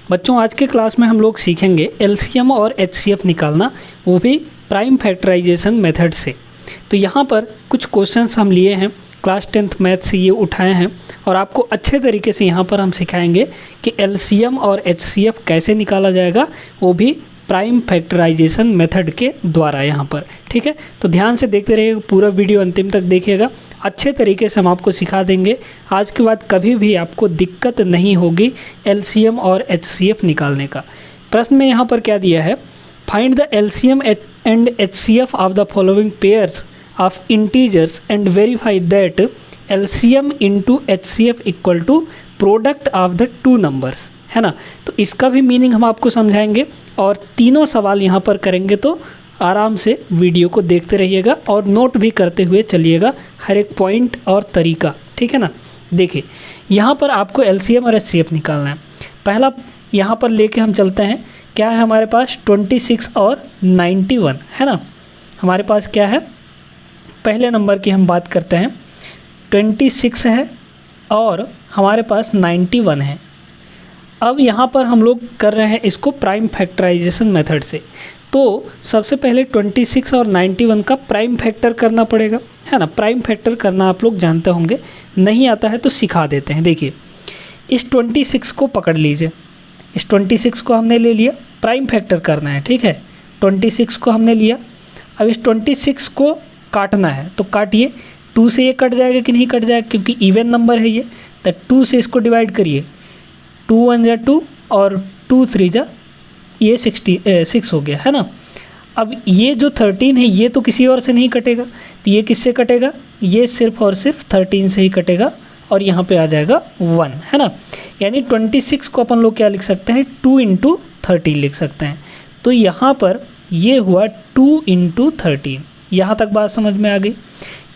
बच्चों आज के क्लास में हम लोग सीखेंगे एलसीएम और एचसीएफ निकालना, वो भी प्राइम फैक्टराइजेशन मेथड से। तो यहाँ पर कुछ क्वेश्चंस हम लिए हैं, क्लास 10th मैथ से ये उठाए हैं और आपको अच्छे तरीके से यहाँ पर हम सिखाएंगे कि एलसीएम और एचसीएफ कैसे निकाला जाएगा, वो भी प्राइम फैक्टराइजेशन मेथड के द्वारा यहाँ पर। ठीक है, तो ध्यान से देखते रहिएगा, पूरा वीडियो अंतिम तक देखिएगा। अच्छे तरीके से हम आपको सिखा देंगे। आज के बाद कभी भी आपको दिक्कत नहीं होगी एलसीएम और एचसीएफ निकालने का। प्रश्न में यहाँ पर क्या दिया है, find the LCM and HCF of the following pairs of integers and verify that LCM into HCF equal to product of the two numbers, है ना। तो इसका भी मीनिंग हम आपको समझाएंगे और तीनों सवाल यहाँ पर करेंगे। तो आराम से वीडियो को देखते रहिएगा और नोट भी करते हुए चलिएगा हर एक पॉइंट और तरीका, ठीक है ना। देखिए यहाँ पर आपको एलसीएम और एचसीएफ निकालना है। पहला यहाँ पर लेके हम चलते हैं, क्या है हमारे पास 26 और 91, है ना। हमारे पास क्या है, पहले नंबर की हम बात करते हैं, 26 है और हमारे पास 91 है। अब यहाँ पर हम लोग कर रहे हैं इसको प्राइम फैक्टराइजेशन मेथड से। तो सबसे पहले 26 और 91 का प्राइम फैक्टर करना पड़ेगा, है ना। प्राइम फैक्टर करना आप लोग जानते होंगे, नहीं आता है तो सिखा देते हैं। देखिए इस 26 को पकड़ लीजिए, इस 26 को हमने ले लिया, प्राइम फैक्टर करना है, ठीक है। 26 को हमने लिया, अब इस 26 को काटना है, तो काटिए। 2 से ये कट जाएगा कि नहीं कट जाएगा, क्योंकि इवन नंबर है ये, तो 2 से इसको डिवाइड करिए। 2 1 जा 2 और 2 3 जा ये 6 हो गया, है ना। अब ये जो 13 है ये तो किसी और से नहीं कटेगा, तो ये किससे कटेगा, ये सिर्फ और सिर्फ 13 से ही कटेगा और यहाँ पे आ जाएगा 1, है ना। यानी 26 को अपन लोग क्या लिख सकते हैं, 2 × 13 लिख सकते हैं। तो यहाँ पर ये हुआ 2 × 13। यहाँ तक बात समझ में आ गई।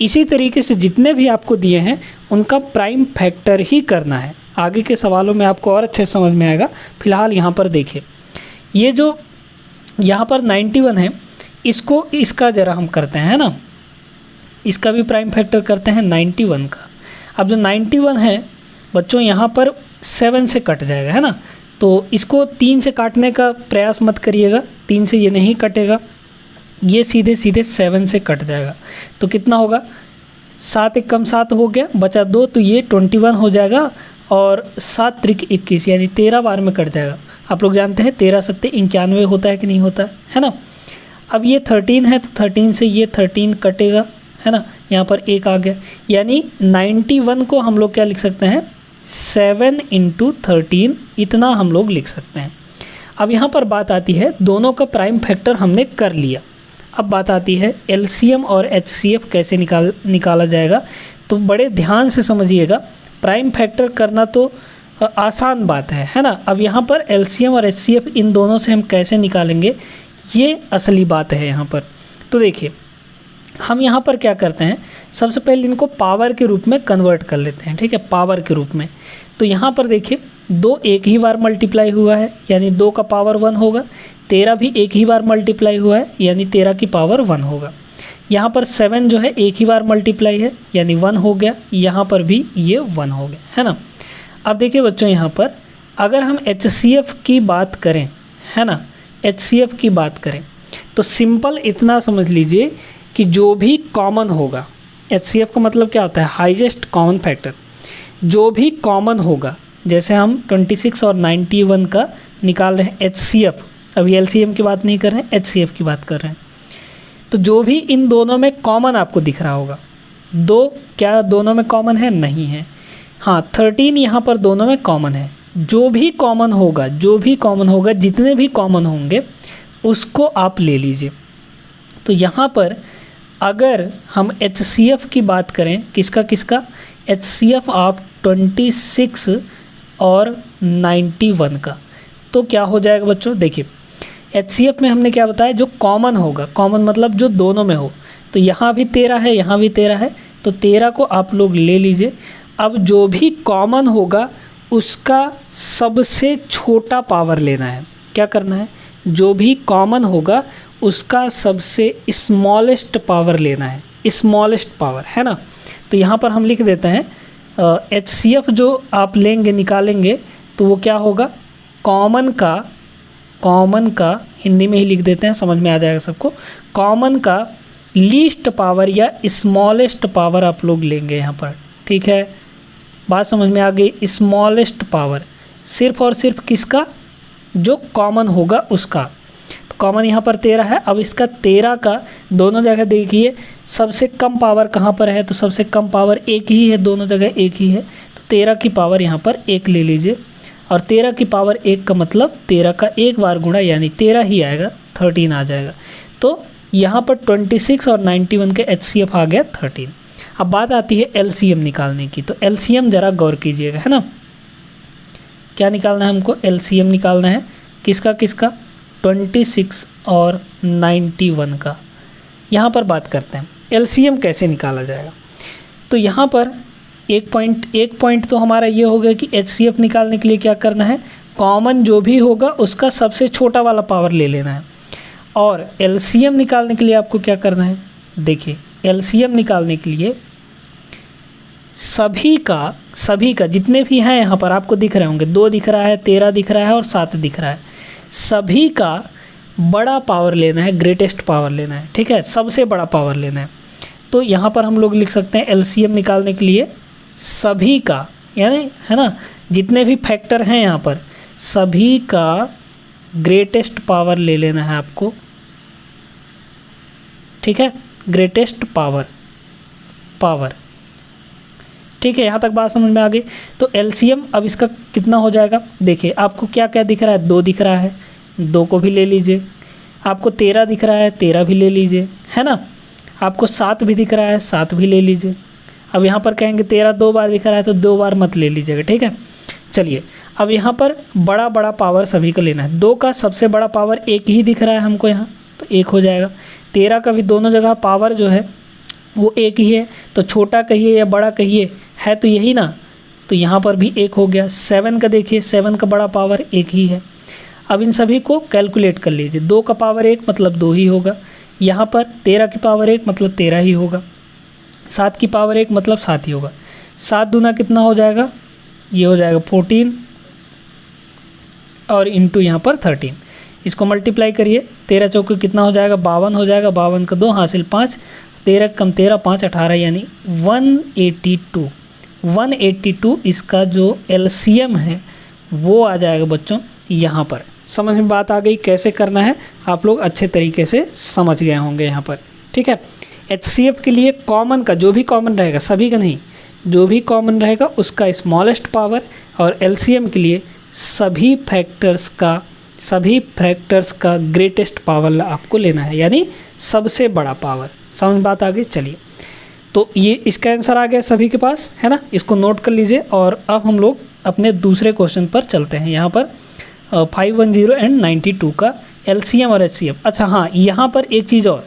इसी तरीके से जितने भी आपको दिए हैं उनका प्राइम फैक्टर ही करना है। आगे के सवालों में आपको और अच्छे समझ में आएगा। फिलहाल यहाँ पर देखिए, ये जो यहाँ पर 91 है, इसको इसका ज़रा हम करते हैं, है ना। इसका भी प्राइम फैक्टर करते हैं 91 का। अब जो 91 है बच्चों यहाँ पर 7 से कट जाएगा, है ना। तो इसको 3 से काटने का प्रयास मत करिएगा, 3 से ये नहीं कटेगा, ये सीधे सीधे 7 से कट जाएगा। तो कितना होगा, 7 1 कम 7 हो गया, बचा 2, तो ये 21 हो जाएगा और 7 3 21 यानी 13 बार में कट जाएगा। आप लोग जानते हैं 13 7 91 होता है कि नहीं होता है ना। अब ये 13 है तो 13 से ये 13 कटेगा, है ना। यहाँ पर 1 आ गया, यानी 91 को हम लोग क्या लिख सकते हैं, 7 × 13, इतना हम लोग लिख सकते हैं। अब यहाँ पर बात आती है, दोनों का प्राइम फैक्टर हमने कर लिया। अब बात आती है एलसीएम और एचसीएफ कैसे निकाला जाएगा। तो बड़े ध्यान से समझिएगा, प्राइम फैक्टर करना तो आसान बात है ना। अब यहाँ पर एलसीएम और एचसीएफ इन दोनों से हम कैसे निकालेंगे, ये असली बात है यहाँ पर। तो देखिए हम यहाँ पर क्या करते हैं, सबसे पहले इनको पावर के रूप में कन्वर्ट कर लेते हैं, ठीक है, पावर के रूप में। तो यहाँ पर देखिए 2 एक ही बार मल्टीप्लाई हुआ है, यानी 2 का पावर 1 होगा। 13 भी एक ही बार मल्टीप्लाई हुआ है, यानी 13 की पावर 1 होगा। यहाँ पर 7 जो है एक ही बार मल्टीप्लाई है, यानी 1 हो गया। यहाँ पर भी ये 1 हो गया, है ना। अब देखिए बच्चों यहाँ पर अगर हम एचसीएफ की बात करें, है ना, एचसीएफ की बात करें तो सिंपल इतना समझ लीजिए कि जो भी कॉमन होगा, एचसीएफ का मतलब क्या होता है, हाईएस्ट कॉमन फैक्टर, जो भी कॉमन होगा, जैसे हम 26 और 91 का निकाल रहे हैं एचसीएफ, अभी एलसीएम की बात नहीं कर रहे हैं, एचसीएफ की बात कर रहे हैं। तो जो भी इन दोनों में कॉमन आपको दिख रहा होगा, 2 क्या दोनों में कॉमन है, नहीं है। हाँ 13 यहाँ पर दोनों में कॉमन है। जो भी कॉमन होगा, जो भी कॉमन होगा, जितने भी कॉमन होंगे उसको आप ले लीजिए। तो यहाँ पर अगर हम एचसीएफ की बात करें, किसका किसका, एचसीएफ ऑफ 26 और 91 का, तो क्या हो जाएगा बच्चों, देखिए एचसीएफ में हमने क्या बताया, जो कॉमन होगा, कॉमन मतलब जो दोनों में हो। तो यहाँ भी 13 है, यहाँ भी 13 है, तो 13 को आप लोग ले लीजिए। अब जो भी कॉमन होगा उसका सबसे छोटा पावर लेना है। क्या करना है, जो भी कॉमन होगा उसका सबसे स्मॉलेस्ट पावर लेना है, स्मॉलेस्ट पावर, है ना। तो यहाँ पर हम लिख देते हैं एचसीएफ जो आप लेंगे, निकालेंगे, तो वो क्या होगा, कॉमन का हिंदी में ही लिख देते हैं, समझ में आ जाएगा सबको। कॉमन का लीस्ट पावर या स्मॉलेस्ट पावर आप लोग लेंगे यहाँ पर, ठीक है, बात समझ में आ गई। स्मॉलेस्ट पावर सिर्फ और सिर्फ किसका, जो कॉमन होगा उसका। तो कॉमन यहाँ पर 13 है। अब इसका 13 का दोनों जगह देखिए सबसे कम पावर कहाँ पर है, तो सबसे कम पावर 1 ही है, दोनों जगह 1 ही है। तो 13 की पावर यहाँ पर 1 ले लीजिए, और 13 की पावर 1 का मतलब 13 का एक बार गुणा यानी 13 ही आएगा, 13 आ जाएगा। तो यहाँ पर 26 और 91 के HCF आ गया 13। अब बात आती है LCM निकालने की। तो LCM ज़रा गौर कीजिएगा, है ना, क्या निकालना है हमको, LCM निकालना है किसका 26 और 91 का। यहाँ पर बात करते हैं LCM कैसे निकाला जाएगा। तो यहाँ पर एक पॉइंट तो हमारा ये हो गया कि HCF निकालने के लिए क्या करना है, कॉमन जो भी होगा उसका सबसे छोटा वाला पावर ले लेना है। और LCM निकालने के लिए आपको क्या करना है, देखिए LCM निकालने के लिए सभी का जितने भी हैं यहाँ पर आपको दिख रहे होंगे, 2 दिख रहा है, 13 दिख रहा है और 7 दिख रहा है, सभी का बड़ा पावर लेना है, ग्रेटेस्ट पावर लेना है, ठीक है, सबसे बड़ा पावर लेना है। तो यहाँ पर हम लोग लिख सकते हैं LCM निकालने के लिए सभी का, यानी है ना, जितने भी फैक्टर हैं यहाँ पर सभी का ग्रेटेस्ट पावर ले लेना है आपको, ठीक है, ग्रेटेस्ट पावर, ठीक है, यहाँ तक बात समझ में आ गई। तो LCM अब इसका कितना हो जाएगा, देखिए आपको क्या क्या दिख रहा है, 2 दिख रहा है, 2 को भी ले लीजिए, आपको 13 दिख रहा है, 13 भी ले लीजिए, है ना, आपको 7 भी दिख रहा है, 7 भी ले लीजिए। अब यहाँ पर कहेंगे 13 2 बार दिख रहा है तो 2 बार मत ले लीजिएगा, ठीक है। चलिए अब यहाँ पर बड़ा पावर सभी का लेना है। 2 का सबसे बड़ा पावर 1 ही दिख रहा है हमको यहाँ, तो 1 हो जाएगा। 13 का भी दोनों जगह पावर जो है वो 1 ही है, तो छोटा कहिए या बड़ा कहिए है तो यही ना, तो यहाँ पर भी 1 हो गया। 7 का देखिए, 7 का बड़ा पावर 1 ही है। अब इन सभी को कैलकुलेट कर लीजिए, 2 का पावर 1 मतलब 2 ही होगा, यहाँ पर 13 की पावर 1 मतलब 13 ही होगा, 7 की पावर 1 मतलब 7 ही होगा। 7 दूना कितना हो जाएगा, ये हो जाएगा 14 और इंटू यहाँ पर 13, इसको मल्टीप्लाई करिए, 13 चौके कितना हो जाएगा, 52 हो जाएगा, 52 का 2 हासिल 5, 13 कम 13 5 18 यानी 182 इसका जो LCM है वो आ जाएगा बच्चों यहाँ पर। समझ में बात आ गई, कैसे करना है आप लोग अच्छे तरीके से समझ गए होंगे यहाँ पर, ठीक है। HCF के लिए कॉमन का जो भी कॉमन रहेगा, सभी का नहीं, जो भी कॉमन रहेगा उसका स्मॉलेस्ट पावर, और LCM के लिए सभी फैक्टर्स का ग्रेटेस्ट पावर आपको लेना है, यानी सबसे बड़ा पावर। समझ बात आ गई। चलिए तो ये इसका आंसर आ गया सभी के पास, है ना, इसको नोट कर लीजिए। और अब हम लोग अपने दूसरे क्वेश्चन पर चलते हैं। यहाँ पर 510 एंड 92 का LCM और HCF। अच्छा हाँ, यहाँ पर एक चीज़ और,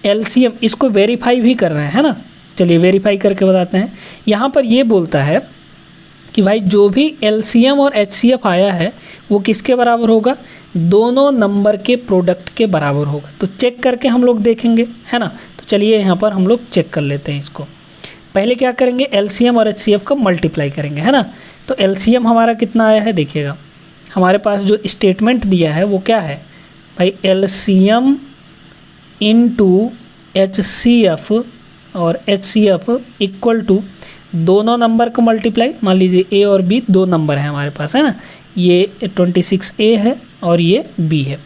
LCM इसको वेरीफाई भी कर रहे हैं, है ना, चलिए वेरीफाई करके बताते हैं। यहाँ पर ये बोलता है कि भाई जो भी LCM और HCF आया है वो किसके बराबर होगा, दोनों नंबर के प्रोडक्ट के बराबर होगा। तो चेक करके हम लोग देखेंगे, है ना। तो चलिए यहाँ पर हम लोग चेक कर लेते हैं इसको। पहले क्या करेंगे, LCM और HCF का मल्टीप्लाई करेंगे, है ना। तो LCM हमारा कितना आया है, देखिएगा हमारे पास जो स्टेटमेंट दिया है वो क्या है भाई, LCM इंटू HCF और HCF इक्वल टू दोनों नंबर का मल्टीप्लाई। मान लीजिए A और B 2 नंबर है हमारे पास, है ना, ये 26A है और ये B है।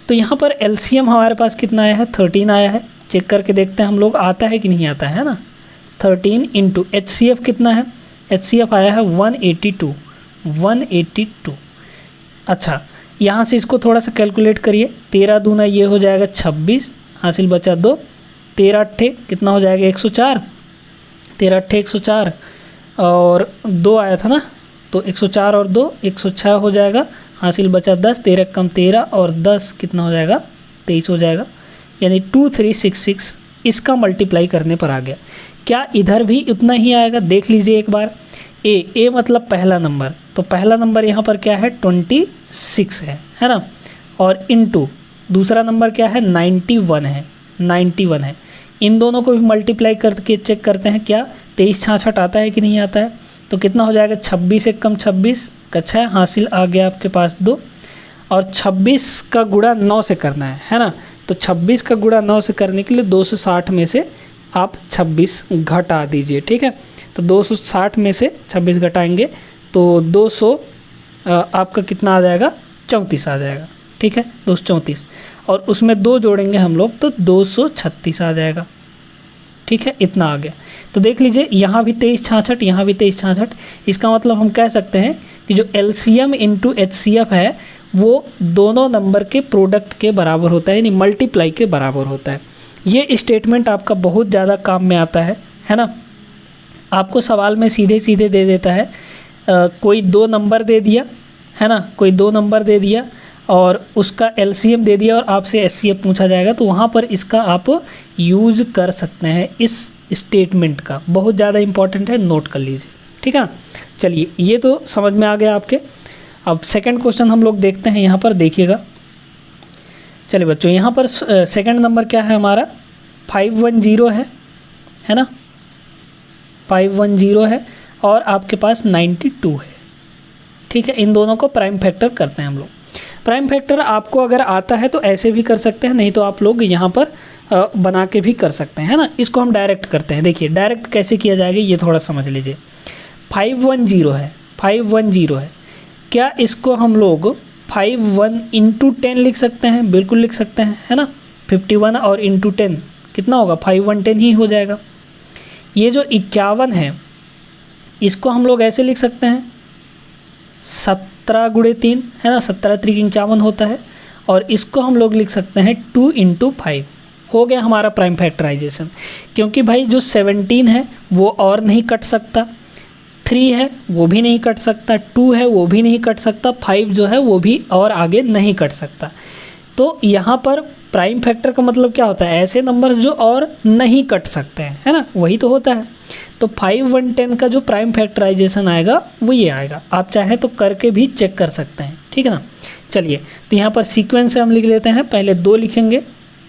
तो यहाँ पर LCM हमारे पास कितना आया है, 13 आया है। चेक करके देखते हैं हम लोग आता है कि नहीं आता है ना। 13 इंटू HCF कितना है, HCF आया है 182। अच्छा यहाँ से इसको थोड़ा सा कैलकुलेट करिए, 13 दूना ये हो जाएगा 26, हासिल बचा 2, 13 अट्ठे कितना हो जाएगा 104, 13 अट्ठे 104 और 2 आया था ना, तो 104 और 2 106 हो जाएगा, हासिल बचा 10, 13 कम 13 और 10 कितना हो जाएगा 23 हो जाएगा, यानी 2366 इसका मल्टीप्लाई करने पर आ गया। क्या इधर भी उतना ही आएगा, देख लीजिए एक बार। ए मतलब पहला नंबर, तो पहला नंबर यहाँ पर क्या है 26 है ना, और इनटू दूसरा नंबर क्या है 91 है। इन दोनों को भी मल्टीप्लाई करके चेक करते हैं क्या 23 66 आता है कि नहीं आता है। तो कितना हो जाएगा 26 एक कम 26 का 6 हासिल आ गया आपके पास 2, और 26 का गुणा 9 से करना है ना। तो 26 का गुणा 9 से करने के लिए 260 में से आप 26 घटा दीजिए, ठीक है। तो 260 में से 26 घटाएंगे तो 200 आपका कितना आ जाएगा 34 आ जाएगा, ठीक है 234, और उसमें 2 जोड़ेंगे हम लोग तो 236 आ जाएगा, ठीक है। इतना आ गया। तो देख लीजिए यहाँ भी 2366, यहाँ भी 2366। इसका मतलब हम कह सकते हैं कि जो LCM इंटू HCF है वो दोनों नंबर के प्रोडक्ट के बराबर होता है, यानी मल्टीप्लाई के बराबर होता है। ये स्टेटमेंट आपका बहुत ज़्यादा काम में आता है ना। आपको सवाल में सीधे सीधे दे देता है, कोई 2 नंबर दे दिया है ना, कोई 2 नंबर दे दिया और उसका LCM दे दिया और आपसे HCF पूछा जाएगा, तो वहाँ पर इसका आप यूज़ कर सकते हैं। इस स्टेटमेंट का बहुत ज़्यादा इंपॉर्टेंट है, नोट कर लीजिए, ठीक है। चलिए ये तो समझ में आ गया आपके। अब सेकंड क्वेश्चन हम लोग देखते हैं, यहाँ पर देखिएगा। चलिए बच्चों, यहाँ पर सेकंड नंबर क्या है हमारा 510 है ना, 510 है और आपके पास 92 है, ठीक है। इन दोनों को प्राइम फैक्टर करते हैं हम लोग। प्राइम फैक्टर आपको अगर आता है तो ऐसे भी कर सकते हैं, नहीं तो आप लोग यहाँ पर बना के भी कर सकते हैं, है ना। इसको हम डायरेक्ट करते हैं। देखिए डायरेक्ट कैसे किया जाएगा ये थोड़ा समझ लीजिए। 510 है, 510 है, क्या इसको हम लोग 51 इंटू 10 लिख सकते हैं? बिल्कुल लिख सकते हैं, है ना। 51 और इंटू 10 कितना होगा 5110 ही हो जाएगा। ये जो 51 है इसको हम लोग ऐसे लिख सकते हैं 17 गुणे 3 है ना, 17 3 51 होता है, और इसको हम लोग लिख सकते हैं 2 इंटू 5। हो गया हमारा प्राइम फैक्टराइजेशन। क्योंकि भाई जो 17 है वो और नहीं कट सकता, 3 है वो भी नहीं कट सकता, 2 है वो भी नहीं कट सकता, 5 जो है वो भी और आगे नहीं कट सकता। तो यहाँ पर प्राइम फैक्टर का मतलब क्या होता है? ऐसे नंबर्स जो और नहीं कट सकते हैं, है ना, वही तो होता है। तो 5110 का जो प्राइम फैक्टराइजेशन आएगा वो ये आएगा। आप चाहे तो करके भी चेक कर सकते हैं, ठीक है ना। चलिए तो यहाँ पर सीक्वेंस से हम लिख लेते हैं। पहले 2 लिखेंगे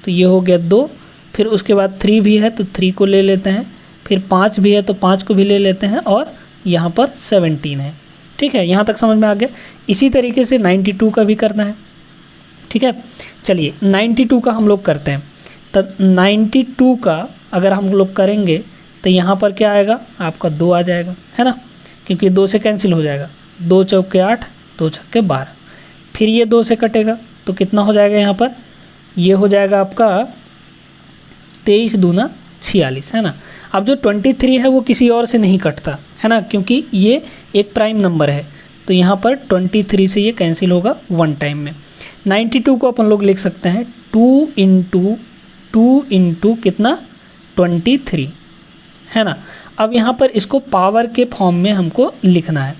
तो ये हो गया 2, फिर उसके बाद 3 भी है तो 3 को ले लेते हैं, फिर 5 भी है तो 5 को भी ले लेते हैं, और यहाँ पर 17 है, ठीक है। यहाँ तक समझ में आ गया। इसी तरीके से 92 का भी करना है, ठीक है। चलिए 92 का हम लोग करते हैं। तो 92 का अगर हम लोग करेंगे तो यहाँ पर क्या आएगा आपका 2 आ जाएगा, है ना, क्योंकि 2 से कैंसिल हो जाएगा। 2 चौके 8, 2 छक्के 12, फिर ये 2 से कटेगा तो कितना हो जाएगा यहाँ पर, ये हो जाएगा आपका 23 दूना 46, है ना। अब जो 23 है वो किसी और से नहीं कटता, है ना, क्योंकि ये एक प्राइम नंबर है, तो यहाँ पर 23 से ये कैंसिल होगा 1 टाइम में। 92 को अपन लोग लिख सकते हैं 2 इंटू कितना 23, है ना। अब यहाँ पर इसको पावर के फॉर्म में हमको लिखना है।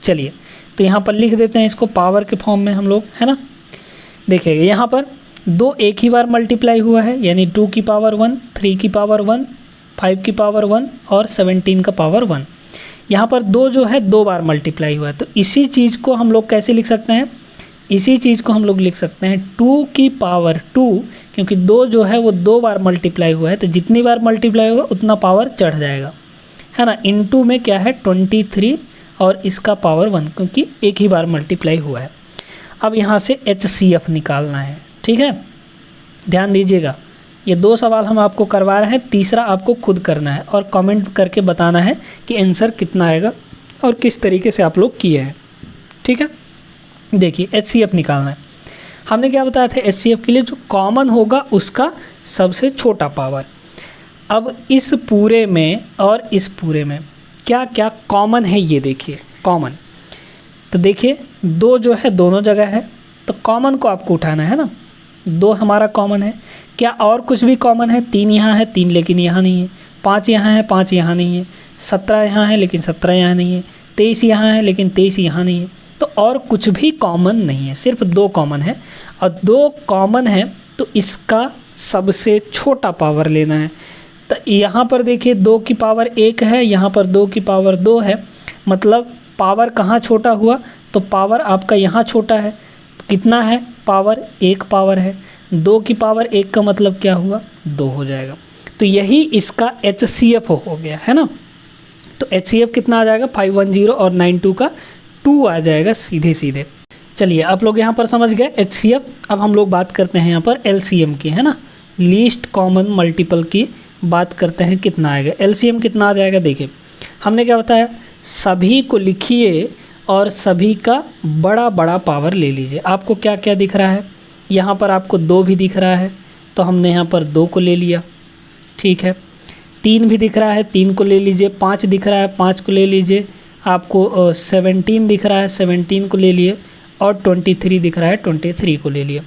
चलिए तो यहाँ पर लिख देते हैं इसको पावर के फॉर्म में हम लोग, है ना। देखिएगा यहाँ पर 2 एक ही बार मल्टीप्लाई हुआ है, यानी 2 की पावर 1, 3 की पावर 1, 5 की पावर 1 और 17 का पावर 1। यहाँ पर 2 जो है 2 बार मल्टीप्लाई हुआ है, तो इसी चीज़ को हम लोग कैसे लिख सकते हैं? इसी चीज़ को हम लोग लिख सकते हैं 2 की पावर 2, क्योंकि 2 जो है वो 2 बार मल्टीप्लाई हुआ है, तो जितनी बार मल्टीप्लाई होगा उतना पावर चढ़ जाएगा, है ना। इनटू में क्या है 23 और इसका पावर 1, क्योंकि एक ही बार मल्टीप्लाई हुआ है। अब यहाँ से HCF निकालना है, ठीक है। ध्यान दीजिएगा, ये 2 सवाल हम आपको करवा रहे हैं, तीसरा आपको खुद करना है और कमेंट करके बताना है कि आंसर कितना आएगा और किस तरीके से आप लोग किए हैं, ठीक है। देखिए HCF निकालना है। हमने क्या बताया था HCF के लिए? जो कॉमन होगा उसका सबसे छोटा पावर। अब इस पूरे में और इस पूरे में क्या क्या कॉमन है ये देखिए। कॉमन तो देखिए 2 जो है दोनों जगह है, तो कॉमन को आपको उठाना है ना। 2 हमारा कॉमन है। क्या और कुछ भी कॉमन है? 3 यहाँ है, 3 लेकिन यहाँ नहीं है। 5 यहाँ है, 5 यहाँ नहीं है। 17 यहाँ है लेकिन 17 यहाँ नहीं है। 23 यहाँ है लेकिन 23 यहाँ नहीं है। तो और कुछ भी कॉमन नहीं है, सिर्फ 2 कॉमन है। और 2 कॉमन है तो इसका सबसे छोटा पावर लेना है। तो यहाँ पर देखिए 2 की पावर 1 है, यहाँ पर 2 की पावर 2 है, मतलब पावर कहाँ छोटा हुआ? तो पावर आपका यहाँ छोटा है। कितना है? पावर 1 पावर है। 2 की पावर 1 का मतलब क्या हुआ? 2 हो जाएगा। तो यही इसका HCF हो गया, है ना। तो HCF कितना आ जाएगा 510 और 92 का 2 आ जाएगा सीधे सीधे। चलिए आप लोग यहाँ पर समझ गए HCF। अब हम लोग बात करते हैं यहाँ पर LCM की, है ना, लीस्ट कॉमन मल्टीपल की बात करते हैं कितना आएगा। LCM कितना आ जाएगा, देखिए हमने क्या बताया, सभी को लिखिए और सभी का बड़ा बड़ा पावर ले लीजिए। आपको क्या क्या दिख रहा है, यहाँ पर आपको 2 भी दिख रहा है तो हमने यहाँ पर 2 को ले लिया, ठीक है। 3 भी दिख रहा है, 3 को ले लीजिए। 5 दिख रहा है, 5 को ले लीजिए। आपको 17 दिख रहा है, 17 को ले लिए। और 23 दिख रहा है, 23 को ले लिए।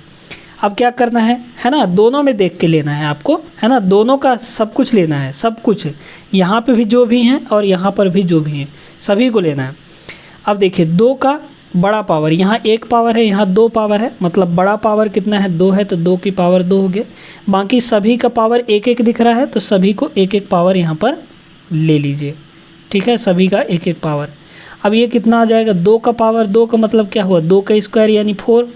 अब क्या करना है ना, दोनों में देख के लेना है आपको, है ना, दोनों का सब कुछ लेना है, सब कुछ यहाँ पे भी जो भी हैं और यहाँ पर भी जो भी हैं सभी को लेना है। अब देखिए 2 का बड़ा पावर, यहाँ 1 पावर है, यहाँ 2 पावर है, मतलब बड़ा पावर कितना है 2 है, तो 2 की पावर 2 हो गया। बाकी सभी का पावर 1-1 दिख रहा है तो सभी को 1-1 पावर यहाँ पर ले लीजिए, ठीक है, सभी का 1-1 पावर। अब ये कितना आ जाएगा, 2 का पावर 2 का मतलब क्या हुआ, 2 का स्क्वायर यानी 4।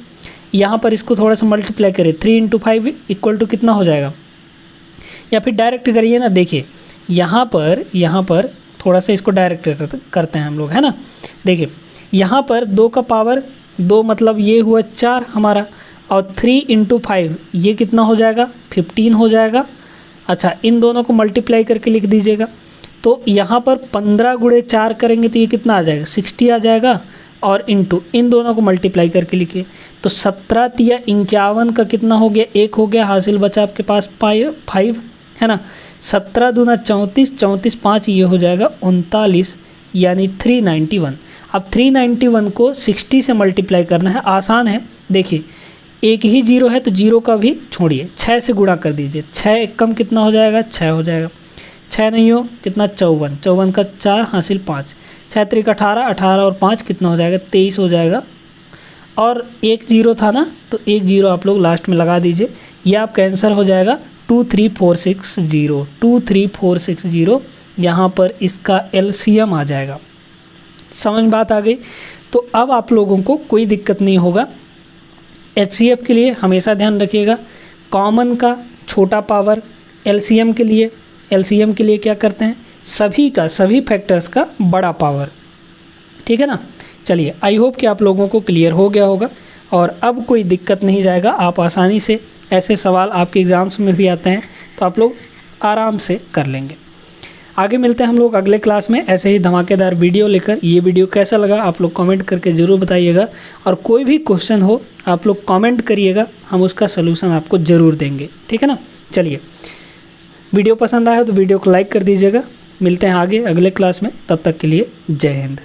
यहाँ पर इसको थोड़ा सा मल्टीप्लाई करें, 3 × 5 इक्वल टू कितना हो जाएगा, या फिर डायरेक्ट करिए ना। देखिए यहाँ पर थोड़ा सा इसको डायरेक्ट करते हैं हम लोग, है ना। देखिए यहाँ पर 2 का पावर 2 मतलब ये हुआ 4 हमारा, और 3 × 5 ये कितना हो जाएगा 15 हो जाएगा। अच्छा, इन दोनों को मल्टीप्लाई करके लिख दीजिएगा। तो यहाँ पर 15 × 4 करेंगे तो ये कितना आ जाएगा 60 आ जाएगा, और इंटू इन दोनों को मल्टीप्लाई करके लिखिए तो 17 × 51 का कितना हो गया 1 हो गया, हासिल बचा आपके पास 5, है ना। 17 दूना 34, 34 5 ये हो जाएगा 39 यानी 391। अब 391 को 60 से मल्टीप्लाई करना है, आसान है। देखिए एक ही 0 है तो 0 का भी छोड़िए, 6 से गुणा कर दीजिए। 6 कम कितना हो जाएगा 6 हो जाएगा, 6 नहीं हो कितना 54, 54 का 4 हासिल 5, 6 3 का 18, 18 और 5 कितना हो जाएगा 23 हो जाएगा। और 1 0 था ना तो 1 0 आप लोग लास्ट में लगा दीजिए। ये आपका आंसर हो जाएगा 23460, 23460 यहाँ पर इसका LCM आ जाएगा। समझ में बात आ गई। तो अब आप लोगों को कोई दिक्कत नहीं होगा। HCF के लिए हमेशा ध्यान रखिएगा, कॉमन का छोटा पावर, LCM के लिए क्या करते हैं, सभी फैक्टर्स का बड़ा पावर, ठीक है ना। चलिए आई होप कि आप लोगों को क्लियर हो गया होगा और अब कोई दिक्कत नहीं जाएगा। आप आसानी से ऐसे सवाल आपके एग्ज़ाम्स में भी आते हैं तो आप लोग आराम से कर लेंगे। आगे मिलते हैं हम लोग अगले क्लास में ऐसे ही धमाकेदार वीडियो लेकर। ये वीडियो कैसा लगा आप लोग कमेंट करके ज़रूर बताइएगा, और कोई भी क्वेश्चन हो आप लोग कमेंट करिएगा, हम उसका सलूशन आपको ज़रूर देंगे, ठीक है ना। चलिए वीडियो पसंद आया तो वीडियो को लाइक कर दीजिएगा। मिलते हैं आगे अगले क्लास में, तब तक के लिए जय हिंद।